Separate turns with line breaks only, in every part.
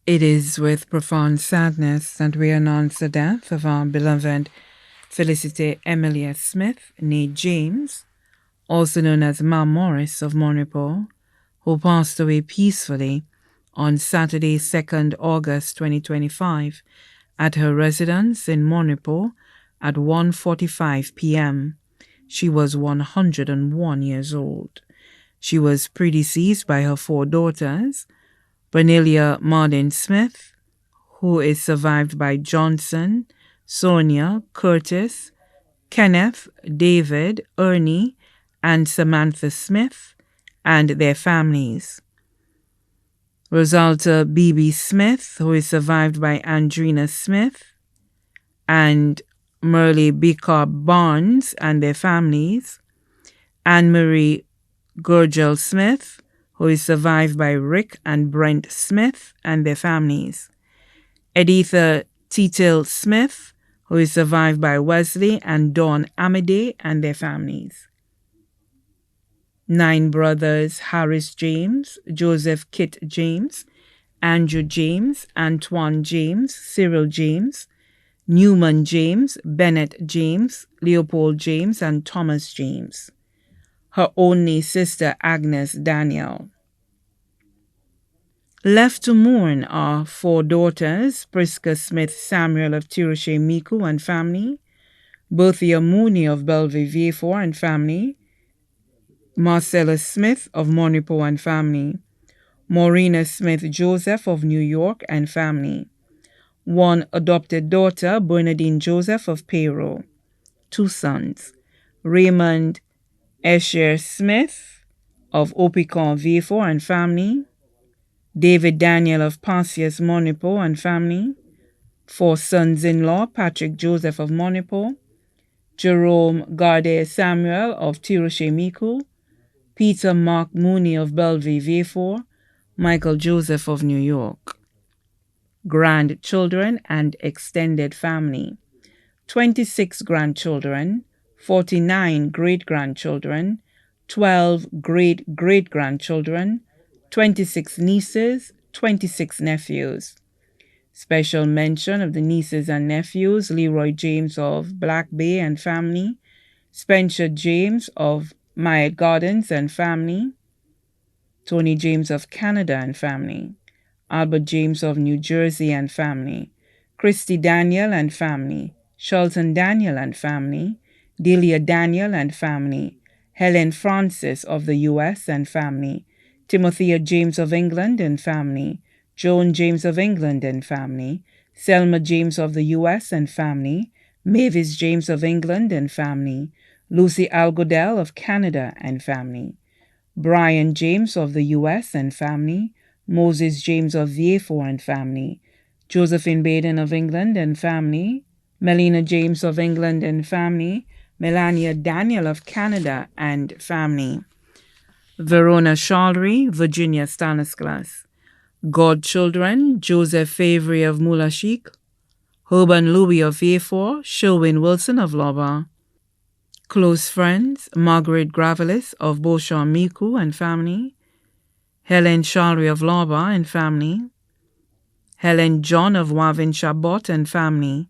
It is with profound sadness that we announce the death of our beloved Felicite Emelien Smith, née James, also known as Ma Morris of Monipore, who passed away peacefully on Saturday, 2nd August 2025, at her residence in Monipore at 1:45 p.m. She was 101 years old. She was predeceased by her 4 daughters, Bernelia Martin Smith, who is survived by Johnson, Sonia, Curtis, Kenneth, David, Ernie, and Samantha Smith, and their families. Rosalta B.B. Smith, who is survived by Andrina Smith, and Merle Bicar Barnes and their families. Anne-Marie Gurgel Smith, who is survived by Rick and Brent Smith and their families. Editha Titil Smith, who is survived by Wesley and Dawn Amadei and their families. 9 brothers: Harris James, Joseph Kit James, Andrew James, Antoine James, Cyril James, Newman James, Bennett James, Leopold James, and Thomas James. Her only sister, Agnes Daniel. Left to mourn are 4 daughters: Priska Smith Samuel of Tiroshe Miku and family, Berthia Mooney of Bellevue Vieux and family, Marcella Smith of Monipore and family, Maureen Smith Joseph of New York and family, 1 adopted daughter, Bernadine Joseph of Peru, 2 sons, Raymond Escher Smith of Opicon Vieux and family, David Daniel of Passius Monipore and family, 4 sons-in-law, Patrick Joseph of Monipore, Jerome Garde Samuel of Tiroshe Miku, Peter Mark Mooney of Bellevue Vieux, Michael Joseph of New York. Grandchildren and extended family: 26 grandchildren, 49 great-grandchildren, 12 great-great-grandchildren, 26 nieces, 26 nephews. Special mention of the nieces and nephews: Leroy James of Black Bay and family, Spencer James of Myatt Gardens and family, Tony James of Canada and family, Albert James of New Jersey and family, Christy Daniel and family, Shelton Daniel and family, Delia Daniel and family, Helen Francis of the U.S. and family, Timothea James of England and family, Joan James of England and family, Selma James of the U.S. and family, Mavis James of England and family, Lucy Algodell of Canada and family, Brian James of the U.S. and family, Moses James of Vieux and family, Josephine Baden of England and family, Melina James of England and family, Melania Daniel of Canada and family, Verona Charlery, Virginia Stanislas. Godchildren: Joseph Favre of Moulachik, Herban Louis of Vieux, Sherwin Wilson of Loba. Close friends: Margaret Gravelis of Beauchamp Miku and family, Helen Charlery of Loba and family, Helen John of Wavin Chabot and family,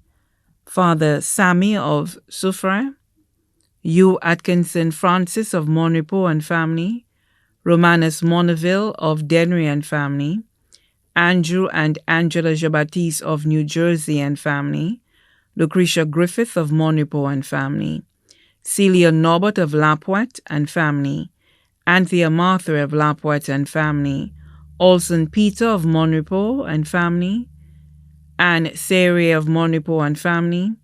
Father Sammy of Soufre, Hugh Atkinson Francis of Monipore and family, Romanus Monaville of Denry and family, Andrew and Angela Jabatis of New Jersey and family, Lucretia Griffith of Monipore and family, Celia Norbert of Lapwet and family, Anthea Martha of Lapwet and family, Olson Peter of Monipore and family, Anne Serrier of Monipore and family,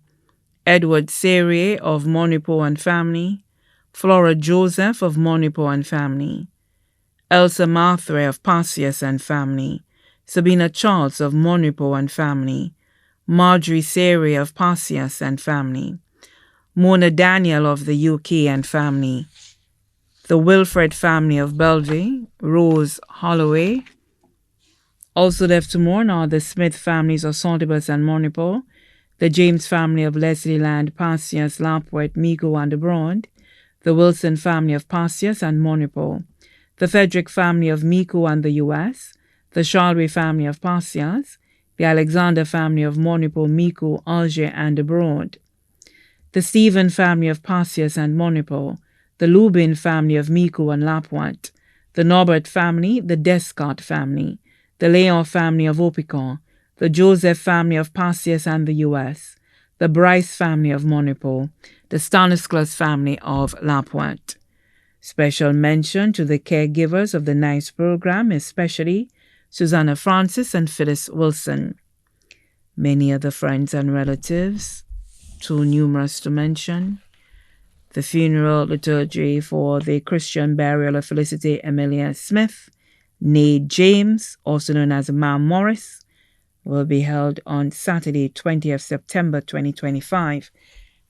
Edward Serrier of Monipore and family, Flora Joseph of Monipore and family, Elsa Martha of Passius and family, Sabina Charles of Monipore and family, Marjorie Serrier of Passius and family, Mona Daniel of the UK and family, the Wilfred family of Bellevue, Rose Holloway. Also left to mourn are the Smith families of Saltibus and Monipore, the James family of Leslie Land, Passius, Lapwet, Migo, and Abroad, the Wilson family of Passius and Monipore, the Frederick family of Mico and the U.S., the Shalwe family of Pasias, the Alexander family of Monipo, Miku, Alger, and abroad, the Stephen family of Pasias and Monipo, the Lubin family of Miku and Lapwat, the Norbert family, the Descott family, the Leon family of Opicon, the Joseph family of Pasias and the U.S., the Bryce family of Monipo, the Stanislas family of Lapwat. Special mention to the caregivers of the NICE program, especially Susanna Francis and Phyllis Wilson. Many other friends and relatives, too numerous to mention. The funeral liturgy for the Christian burial of Felicite Emelien Smith, née James, also known as Mam Morris, will be held on Saturday, 20th September 2025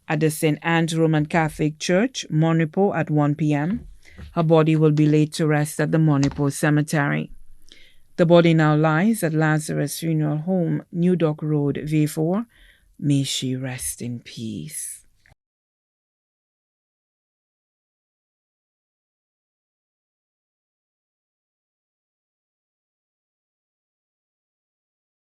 at the St. Anne's Roman Catholic Church, Monipo, at 1 p.m. Her body will be laid to rest at the Monipo Cemetery. The body now lies at Lazarus Funeral Home, New Dock Road, V4. May she rest in peace.